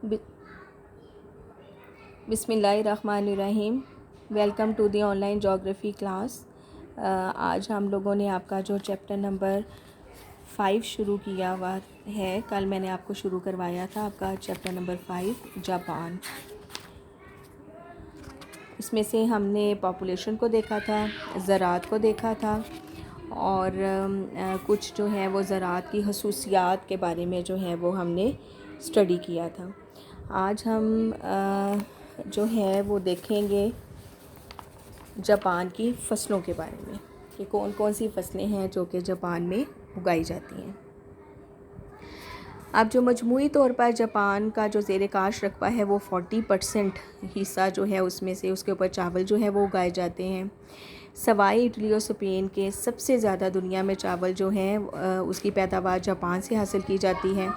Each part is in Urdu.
بسم اللہ الرحمن الرحیم. ویلکم ٹو دی آن لائن جغرافی کلاس. آج ہم لوگوں نے آپ کا جو چیپٹر نمبر 5 شروع کیا ہوا ہے. کل میں نے آپ کو شروع کروایا تھا آپ کا چیپٹر نمبر 5 جاپان. اس میں سے ہم نے پاپولیشن کو دیکھا تھا، زراعت کو دیکھا تھا، اور کچھ جو ہے وہ زراعت کی خصوصیات کے بارے میں جو ہے وہ ہم نے اسٹڈی کیا تھا. آج ہم جو ہے وہ دیکھیں گے جاپان کی فصلوں کے بارے میں کہ کون کون سی فصلیں ہیں جو کہ جاپان میں اگائی جاتی ہیں. اب جو مجموعی طور پر جاپان کا جو زیر کاشت رقبہ ہے وہ 40% حصہ جو ہے اس میں سے اس کے اوپر چاول جو ہے وہ اگائے جاتے ہیں. سوائے اٹلی اور اسپین کے سب سے زیادہ دنیا میں چاول جو ہے اس کی پیداوار جاپان سے حاصل کی جاتی ہے.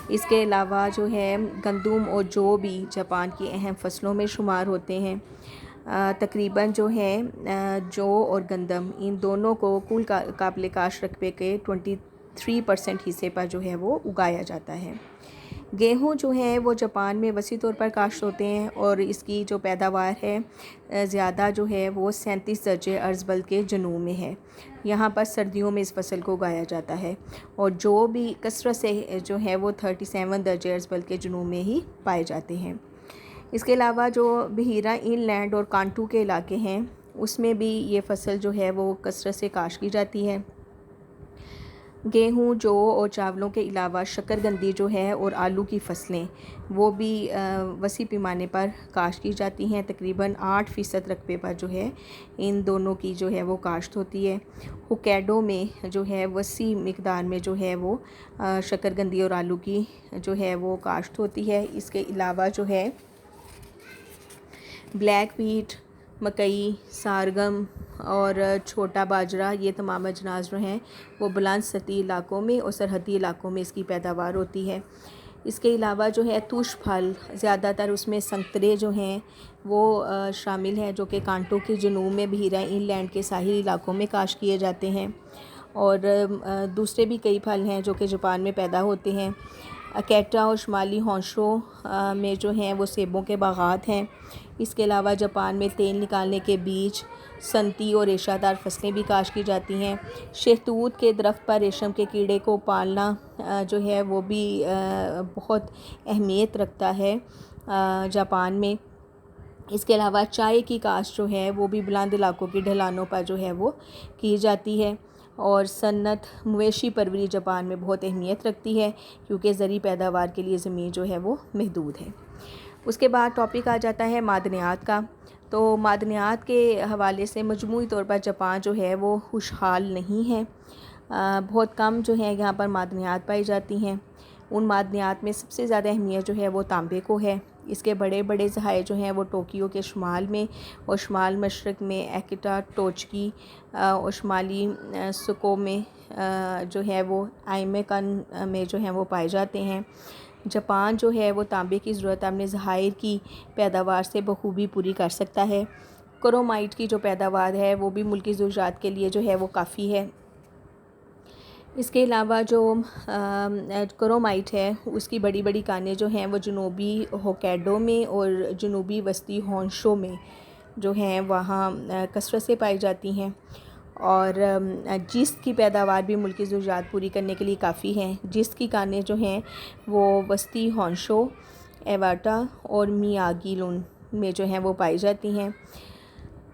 اس کے علاوہ جو ہے گندم اور جو بھی جاپان کی اہم فصلوں میں شمار ہوتے ہیں. تقریباً جو ہے جو اور گندم ان دونوں کو کل قابل کاشت رقبے کے 23% حصے پر جو ہے وہ اگایا جاتا ہے. گیہوں جو ہے وہ جاپان میں وسیع طور پر کاشت ہوتے ہیں اور اس کی جو پیداوار ہے زیادہ جو ہے وہ 37 درجے ارض بلد کے جنوب میں ہے. یہاں پر سردیوں میں اس فصل کو اگایا جاتا ہے اور جو بھی کثرت سے جو ہے وہ 37 درجے ارض بلد کے جنوب میں ہی پائے جاتے ہیں. اس کے علاوہ جو بحیرہ ان لینڈ اور کانٹو کے علاقے ہیں اس میں بھی یہ فصل جو ہے وہ کثرت سے کاشت کی جاتی ہے. گیہوں، جو اور چاولوں کے علاوہ شکرقندی جو ہے اور آلو کی فصلیں وہ بھی وسیع پیمانے پر کاشت کی جاتی ہیں. تقریباً 8% رقبے پر جو ہے ان دونوں کی جو ہے وہ کاشت ہوتی ہے. ہوکائیڈو میں جو ہے وسیع مقدار میں جو ہے وہ شکرقندی اور آلو کی جو ہے وہ کاشت ہوتی ہے. اس کے علاوہ جو ہے بلیک ویٹ، مکئی، سارگم اور چھوٹا باجرہ، یہ تمام اجناس جو ہیں وہ بلند سطحی علاقوں میں اور سرحدی علاقوں میں اس کی پیداوار ہوتی ہے. اس کے علاوہ جو ہے توش پھل، زیادہ تر اس میں سنترے جو ہیں وہ شامل ہیں جو کہ کانٹو کے جنوب میں بحیرہ ان لینڈ کے ساحلی علاقوں میں کاشت کیے جاتے ہیں. اور دوسرے بھی کئی پھل ہیں جو کہ جاپان میں پیدا ہوتے ہیں. اکیٹا اور شمالی ہونشو میں جو ہیں وہ سیبوں کے باغات ہیں. اس کے علاوہ جاپان میں تیل نکالنے کے بیج، سنتی اور ریشہ دار فصلیں بھی کاشت کی جاتی ہیں. شہتوت کے درخت پر ریشم کے کیڑے کو پالنا جو ہے وہ بھی بہت اہمیت رکھتا ہے جاپان میں. اس کے علاوہ چائے کی کاشت جو ہے وہ بھی بلند علاقوں کی ڈھلانوں پر جو ہے وہ کی جاتی ہے. اور صنعت مویشی پروری جاپان میں بہت اہمیت رکھتی ہے کیونکہ زرعی پیداوار کے لیے زمین جو ہے وہ محدود ہے. اس کے بعد ٹاپک آ جاتا ہے معدنیات کا. تو معدنیات کے حوالے سے مجموعی طور پر جاپان جو ہے وہ خوشحال نہیں ہے. بہت کم جو ہے یہاں پر معدنیات پائی جاتی ہیں. ان معدنیات میں سب سے زیادہ اہمیت جو ہے وہ تانبے کو ہے. اس کے بڑے بڑے ذخائر جو ہیں وہ ٹوکیو کے شمال میں اور شمال مشرق میں ایکیٹا، ٹوچکی اور شمالی سکو میں جو ہے وہ آئمے کن میں جو ہیں وہ پائے جاتے ہیں. جاپان جو ہے وہ تانبے کی ضرورت اپنے ذخائر کی پیداوار سے بخوبی پوری کر سکتا ہے. کرومائٹ کی جو پیداوار ہے وہ بھی ملکی ضروریات کے لیے جو ہے وہ کافی ہے. اس کے علاوہ جو کرومائٹ ہے اس کی بڑی بڑی کانیں جو ہیں وہ جنوبی ہوکائیڈو میں اور جنوبی وسطی ہونشو میں جو ہیں وہاں کثرت سے پائی جاتی ہیں. اور جست کی پیداوار بھی ملکی ضروریات پوری کرنے کے لیے کافی ہیں. جست کی کانیں جو ہیں وہ وسطی ہونشو، ایواٹا اور میاگی لون میں جو ہیں وہ پائی جاتی ہیں.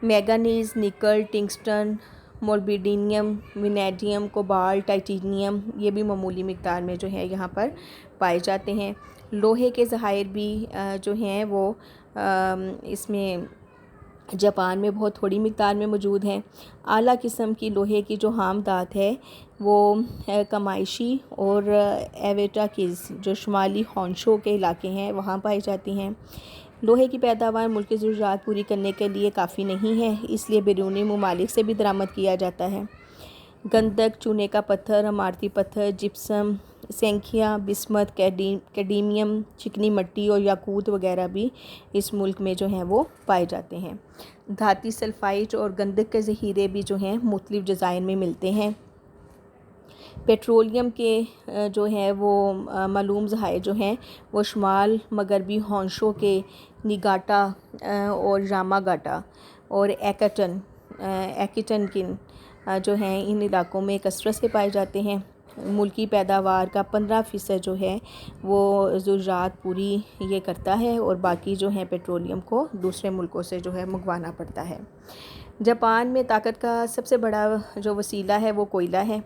مینگنیز، نکل، ٹنگسٹن، مولبڈینیم، وینیڈیم، کوبالٹ، ٹائٹینیم یہ بھی معمولی مقدار میں جو ہے یہاں پر پائے جاتے ہیں. لوہے کے ذخائر بھی جو ہیں وہ اس میں جاپان میں بہت تھوڑی مقدار میں موجود ہیں. اعلیٰ قسم کی لوہے کی جو خام دھات ہے وہ کمائشی اور ایواٹاکیز جو شمالی ہونشو کے علاقے ہیں وہاں پائی جاتی ہیں. لوہے کی پیداوار ملک کی ضروریات پوری کرنے کے لیے کافی نہیں ہے، اس لیے بیرونی ممالک سے بھی درآمد کیا جاتا ہے. گندھک، چونے کا پتھر، عمارتی پتھر، جپسم، سینکھیا، بسمت، کیڈمیم، چکنی مٹی اور یاقوت وغیرہ بھی اس ملک میں جو ہیں وہ پائے جاتے ہیں. دھاتی سلفائٹ اور گندھک کے ذخیرے بھی جو ہیں مختلف جزائر میں ملتے ہیں. پیٹرولیم کے جو ہے وہ معلوم ذخائر جو ہیں وہ شمال مغربی ہونشو کے نگاٹا اور یاماگاٹا اور ایکیٹن کن جو ہیں ان علاقوں میں کثرت سے پائے جاتے ہیں۔ ملکی پیداوار کا 15% جو ہے وہ زراعت پوری یہ کرتا ہے، اور باقی جو ہیں پیٹرولیم کو دوسرے ملکوں سے جو ہے منگوانا پڑتا ہے۔ جاپان میں طاقت کا سب سے بڑا جو وسیلہ ہے وہ کوئلہ ہے۔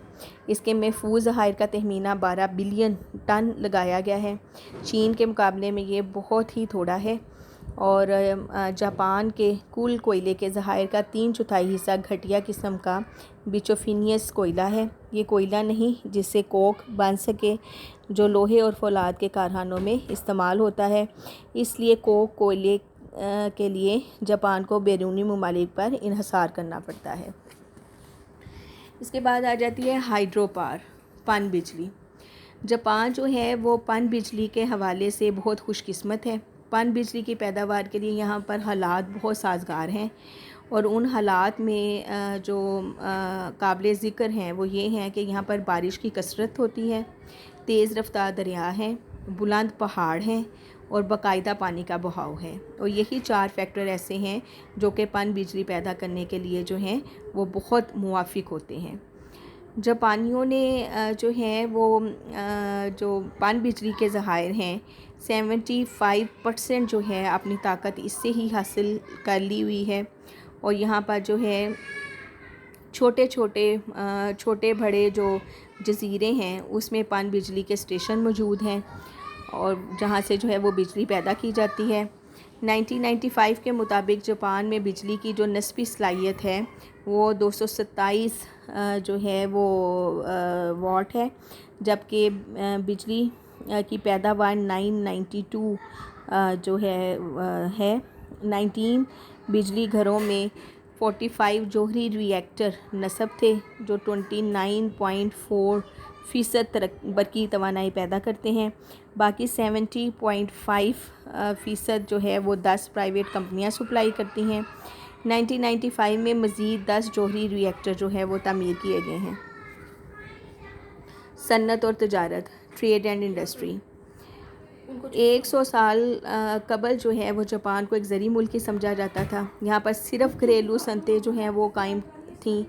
اس کے محفوظ ذخائر کا تخمینہ 12 بلین ٹن لگایا گیا ہے۔ چین کے مقابلے میں یہ بہت ہی تھوڑا ہے، اور جاپان کے کل کوئلے کے ذخائر کا 3/4 حصہ گھٹیا قسم کا بیچوفینیس کوئلہ ہے۔ یہ کوئلہ نہیں جس سے کوک بن سکے، جو لوہے اور فولاد کے کارخانوں میں استعمال ہوتا ہے۔ اس لیے کوک کوئلے کے لیے جاپان کو بیرونی ممالک پر انحصار کرنا پڑتا ہے۔ اس کے بعد آ جاتی ہے ہائیڈرو پاور، پن بجلی۔ جاپان جو ہے وہ پن بجلی کے حوالے سے بہت خوش قسمت ہے۔ پن بجلی کی پیداوار کے لیے یہاں پر حالات بہت سازگار ہیں، اور ان حالات میں جو قابل ذکر ہیں وہ یہ ہیں کہ یہاں پر بارش کی کثرت ہوتی ہے، تیز رفتار دریا ہیں، بلند پہاڑ ہیں، اور باقاعدہ پانی کا بہاؤ ہے، اور یہی 4 فیکٹر ایسے ہیں جو کہ پن بجلی پیدا کرنے کے لیے جو ہیں وہ بہت موافق ہوتے ہیں۔ جاپانیوں نے جو ہیں وہ جو پن بجلی کے ذخائر ہیں 75% جو ہے اپنی طاقت اس سے ہی حاصل کر لی ہوئی ہے، اور یہاں پر جو ہے چھوٹے بڑے جو جزیرے ہیں اس میں پن بجلی کے اسٹیشن موجود ہیں، اور جہاں سے جو ہے وہ بجلی پیدا کی جاتی ہے۔ 1995 کے مطابق جاپان میں بجلی کی جو نسبی صلاحیت ہے وہ 227 جو ہے وہ واٹ ہے، جبکہ بجلی کی پیداوار 992 جو ہے 19 بجلی گھروں میں 45 جوہری ری ایکٹر نصب تھے جو 29.4% برقی توانائی پیدا کرتے ہیں۔ باقی 70.5% جو ہے وہ 10 پرائیویٹ کمپنیاں سپلائی کرتی ہیں۔ 1995 میں مزید 10 جوہری ری ایکٹر جو ہے وہ تعمیر کیے گئے ہیں۔ صنعت اور تجارت، ٹریڈ اینڈ انڈسٹری۔ 100 سال قبل جو ہے وہ جاپان کو ایک زرعی ملک ہی سمجھا جاتا تھا۔ یہاں پر صرف گھریلو صنعتیں جو ہیں وہ قائم تھیں۔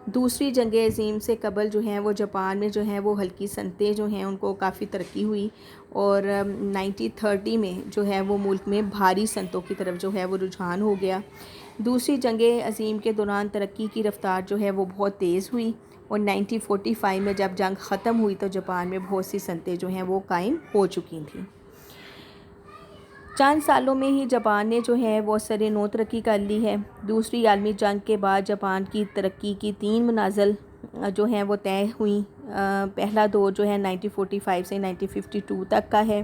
دوسری جنگ عظیم سے قبل جو ہیں وہ جاپان میں جو ہیں وہ ہلکی صنعتیں جو ہیں ان کو کافی ترقی ہوئی، اور 1930 میں جو ہے وہ ملک میں بھاری صنعتوں کی طرف جو ہے وہ رجحان ہو گیا۔ دوسری جنگ عظیم کے دوران ترقی کی رفتار جو ہے وہ بہت تیز ہوئی، اور 1945 میں جب جنگ ختم ہوئی تو جاپان میں بہت سی صنعتیں جو ہیں وہ قائم ہو چکی تھیں۔ چند سالوں میں ہی جاپان نے جو ہے وہ اثر نو ترقی کر لی ہے۔ دوسری عالمی جنگ کے بعد جاپان کی ترقی کی 3 منازل جو ہیں وہ طے ہوئیں۔ پہلا دور جو ہے 1945 سے 1952 تک کا ہے،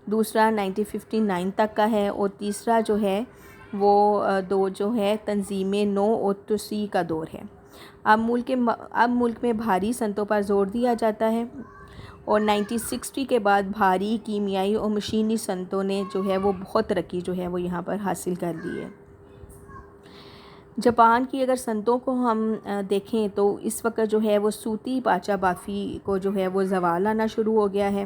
دوسرا 1959 تک کا ہے، اور تیسرا جو ہے وہ دور جو ہے تنظیم نو اوتسوئی کا دور ہے۔ اب ملک میں بھاری صنعتوں پر زور دیا جاتا ہے، اور 1960 کے بعد بھاری کیمیائی اور مشینی صنعتوں نے جو ہے وہ بہت ترقی جو ہے وہ یہاں پر حاصل کر لی ہے۔ جاپان کی اگر صنعتوں کو ہم دیکھیں تو اس وقت جو ہے وہ صوتی پاچا بافی کو جو ہے وہ زوال آنا شروع ہو گیا ہے۔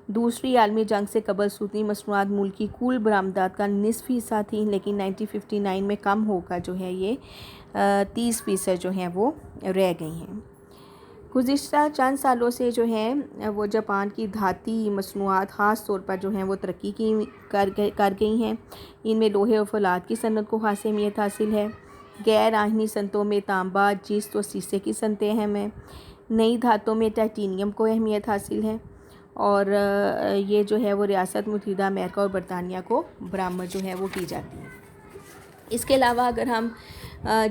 دوسری عالمی جنگ سے قبل صوتی مصنوعات ملک کی کل برآمدات کا نصف حصہ تھیں، لیکن 1959 میں کم ہو کر جو ہے یہ 30% جو ہیں وہ رہ گئی ہیں۔ گزشتہ چند سالوں سے جو ہے وہ جاپان کی دھاتی مصنوعات خاص طور پر جو ہیں وہ ترقی کر گئی ہیں۔ ان میں لوہے اور فولاد کی صنعت کو خاص اہمیت حاصل ہے۔ غیر آہنی صنعتوں میں تانبا، جست اور سیسے کی صنعتیں اہم ہیں۔ نئی دھاتوں میں ٹائٹینیم کو اہمیت حاصل ہے، اور یہ جو ہے وہ ریاست متحدہ امریکہ اور برطانیہ کو برآمد جو ہے وہ کی جاتی ہے۔ اس کے علاوہ اگر ہم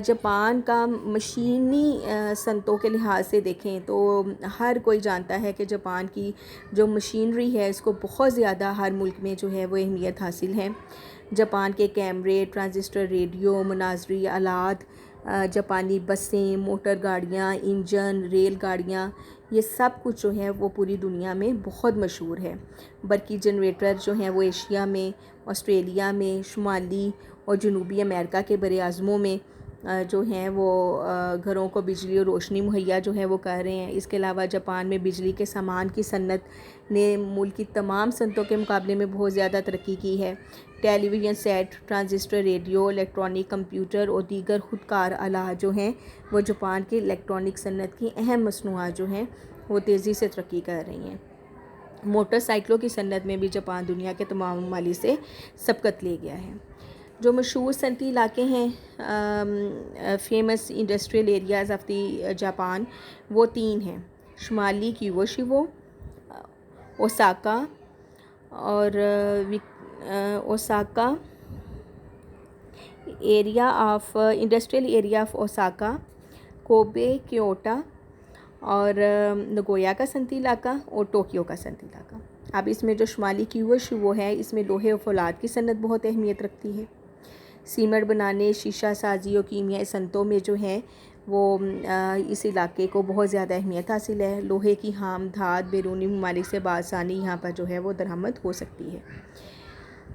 جاپان کا مشینی صنعتوں کے لحاظ سے دیکھیں تو ہر کوئی جانتا ہے کہ جاپان کی جو مشینری ہے اس کو بہت زیادہ ہر ملک میں جو ہے وہ اہمیت حاصل ہے۔ جاپان کے کیمرے، ٹرانزسٹر ریڈیو، مناظری آلات، جاپانی بسیں، موٹر گاڑیاں، انجن، ریل گاڑیاں، یہ سب کچھ جو ہے وہ پوری دنیا میں بہت مشہور ہے۔ برقی جنریٹر جو ہیں وہ ایشیا میں، آسٹریلیا میں، شمالی اور جنوبی امریکہ کے براعظموں میں جو ہیں وہ گھروں کو بجلی اور روشنی مہیا جو ہے وہ کر رہے ہیں۔ اس کے علاوہ جاپان میں بجلی کے سامان کی صنعت نے ملک کی تمام صنعتوں کے مقابلے میں بہت زیادہ ترقی کی ہے۔ Television set, transistor radio, electronic computer اور دیگر خودکار آلات جو ہیں وہ جاپان کے الیکٹرانک صنعت کی اہم مصنوعات جو ہیں وہ تیزی سے ترقی کر رہی ہیں۔ موٹر سائیکلوں کی صنعت میں بھی جاپان دنیا کے تمام ممالک سے سبقت لے گیا ہے۔ جو مشہور صنعتی علاقے ہیں، famous industrial areas of the Japan, وہ 3 ہیں: شمالی کیوشیبو، اوساکا اور Osaka area of industrial area of Osaka, Kobe, Kyoto اور نگویا کا صنعتی علاقہ اور ٹوکیو کا صنعتی علاقہ۔ اب اس میں جو شمالی کیوشیبو ہے، اس میں لوہے اور فولاد کی صنعت بہت اہمیت رکھتی ہے۔ سیمنٹ بنانے، شیشہ سازی اور کیمیائی صنعتوں میں جو ہے وہ اس علاقے کو بہت زیادہ اہمیت حاصل ہے۔ لوہے کی خام دھات بیرونی ممالک سے بآسانی یہاں پر جو ہے وہ درآمد ہو سکتی ہے۔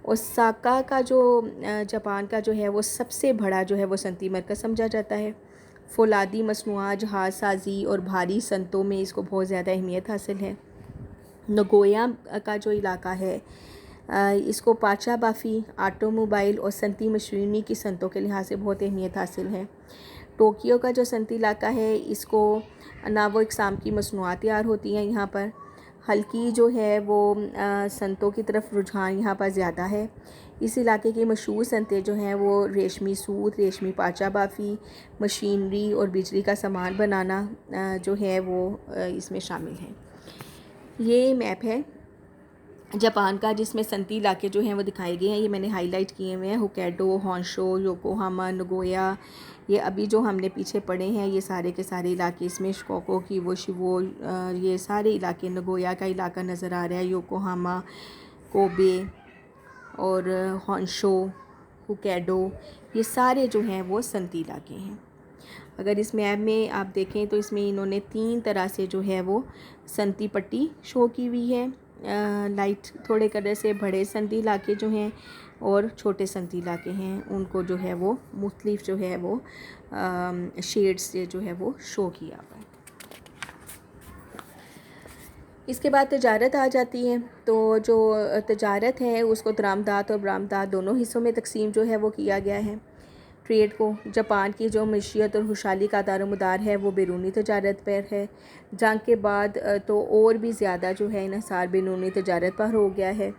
اوساکا کا جو جاپان کا جو ہے وہ سب سے بڑا جو ہے وہ صنعتی مرکز سمجھا جاتا ہے۔ فولادی مصنوعات، جہاز سازی اور بھاری صنعتوں میں اس کو بہت زیادہ اہمیت حاصل ہے۔ نگویا کا جو علاقہ ہے، اس کو پاچا بافی، آٹو موبائل اور صنعتی مشینری کی صنعتوں کے لحاظ سے بہت اہمیت حاصل ہے۔ ٹوکیو کا جو صنعتی علاقہ ہے، اس کو انواع اقسام کی مصنوعات تیار ہوتی ہیں یہاں پر۔ ہلکی جو ہے وہ صنعتوں کی طرف رجحان یہاں پر زیادہ ہے۔ اس علاقے کی مشہور صنعتیں جو ہیں وہ ریشمی سوت، ریشمی پاچا بافی، مشینری اور بجلی کا سامان بنانا جو ہے وہ اس میں شامل ہیں۔ یہ میپ ہے جاپان کا، جس میں صنعتی علاقے جو ہیں وہ دکھائے گئے ہیں۔ یہ میں نے ہائی لائٹ کیے ہوئے ہیں: ہوکائیڈو، ہونشو، یوکوہاما، نگویا۔ یہ ابھی جو ہم نے پیچھے پڑھے ہیں یہ سارے کے سارے علاقے، اس میں شکوکو، کیوشیبو، یہ سارے علاقے، نگویا کا علاقہ نظر آ رہا ہے، یوکوہاما، کوبے اور ہونشو، ہوکائیڈو، یہ سارے جو ہیں وہ صنعتی علاقے ہیں۔ اگر اس میپ میں آپ دیکھیں تو اس میں انہوں نے 3 طرح سے جو ہے وہ صنعتی پٹی شو کی ہوئی ہے، لائٹ تھوڑے کلر سے۔ بڑے صنعتی علاقے جو ہیں اور چھوٹے صنعتی علاقے ہیں، ان کو جو ہے وہ مختلف جو ہے وہ شیڈ سے جو ہے وہ شو کیا ہوا ہے۔ اس کے بعد تجارت آ جاتی ہے، تو جو تجارت ہے اس کو درآمدات اور برآمدات دونوں حصوں میں تقسیم جو ہے وہ کیا گیا ہے۔ ٹریڈ کو، جاپان کی جو معیشت اور خوشحالی کا دار و مدار ہے وہ بیرونی تجارت پر ہے۔ جنگ کے بعد تو اور بھی زیادہ جو ہے انحصار بیرونی تجارت پر ہو گیا ہے۔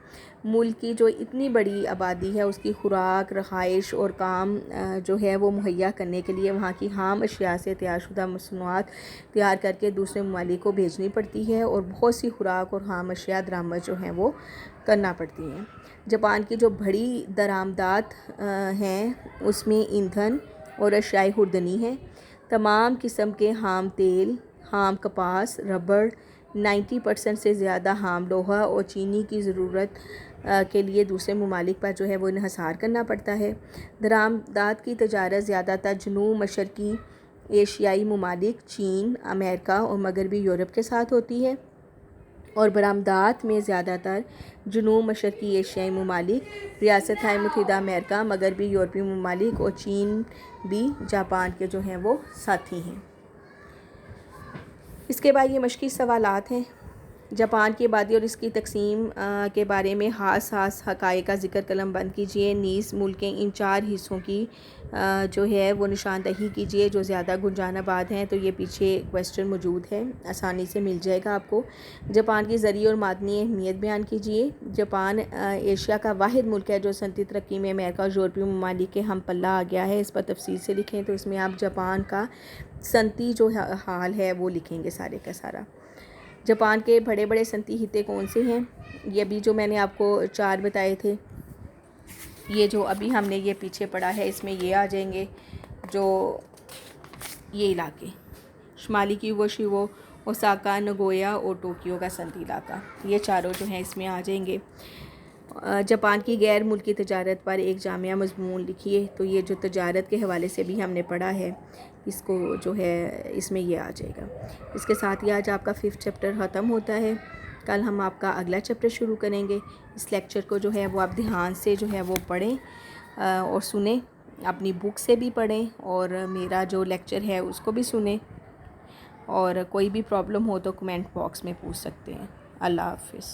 ملک کی جو اتنی بڑی آبادی ہے، اس کی خوراک، رہائش اور کام جو ہے وہ مہیا کرنے کے لیے وہاں کی خام اشیاء سے تیار شدہ مصنوعات تیار کر کے دوسرے ممالک کو بھیجنی پڑتی ہے، اور بہت سی خوراک اور خام اشیاء درآمد جو ہیں وہ کرنا پڑتی ہیں۔ جاپان کی جو بڑی درآمدات ہیں اس میں ایندھن اور اشیاء خوردنی ہیں۔ تمام قسم کے خام تیل، خام کپاس، ربڑ، 90% سے زیادہ خام لوہا اور چینی کی ضرورت کے لیے دوسرے ممالک پر جو ہے وہ انحصار کرنا پڑتا ہے۔ درآمدات کی تجارت زیادہ تر جنوب مشرقی ایشیائی ممالک، چین، امریکہ اور مغربی یورپ کے ساتھ ہوتی ہے، اور برآمدات میں زیادہ تر جنوب مشرقی ایشیائی ممالک، ریاستہائے متحدہ امریکہ، مغربی یورپی ممالک اور چین بھی جاپان کے جو ہیں وہ ساتھی ہیں۔ اس کے بعد یہ مشقی سوالات ہیں۔ جاپان کی آبادی اور اس کی تقسیم کے بارے میں خاص حقائق کا ذکر قلم بند کیجیے، نیز ملک کے ان 4 حصوں کی جو ہے وہ نشاندہی کیجیے جو زیادہ گنجان آباد ہیں۔ تو یہ پیچھے کویسچن موجود ہے، آسانی سے مل جائے گا آپ کو۔ جاپان کی زرعی اور معدنی اہمیت بیان کیجیے۔ جاپان ایشیا کا واحد ملک ہے جو صنعتی ترقی میں امریکہ اور یورپی ممالک کے ہم پلہ آ گیا ہے۔ اس پر تفصیل سے لکھیں، تو اس میں آپ جاپان کا صنعتی جو حال ہے وہ لکھیں گے سارے کا سارا۔ جاپان کے بڑے بڑے صنعتی خطے کون سے ہیں؟ یہ ابھی جو میں نے آپ کو 4 بتائے تھے، یہ جو ابھی ہم نے یہ پیچھے پڑھا ہے اس میں یہ آ جائیں گے، جو یہ علاقے شمالی کیوشیبو، اوساکا، نگویا اور ٹوکیو کا صنعتی علاقہ، یہ چاروں جو ہیں اس میں آ جائیں گے۔ جاپان کی غیر ملکی تجارت پر ایک جامع مضمون لکھیے، تو یہ جو تجارت کے حوالے سے بھی ہم نے پڑھا ہے اس کو جو ہے اس میں یہ آ جائے گا۔ اس کے ساتھ ہی آج آپ کا 5 چیپٹر ختم ہوتا ہے۔ کل ہم آپ کا اگلا چیپٹر شروع کریں گے۔ اس لیکچر کو جو ہے وہ آپ دھیان سے جو ہے وہ پڑھیں اور سنیں، اپنی بک سے بھی پڑھیں اور میرا جو لیکچر ہے اس کو بھی سنیں، اور کوئی بھی پرابلم ہو تو کمنٹ باکس میں پوچھ سکتے ہیں۔ اللہ حافظ۔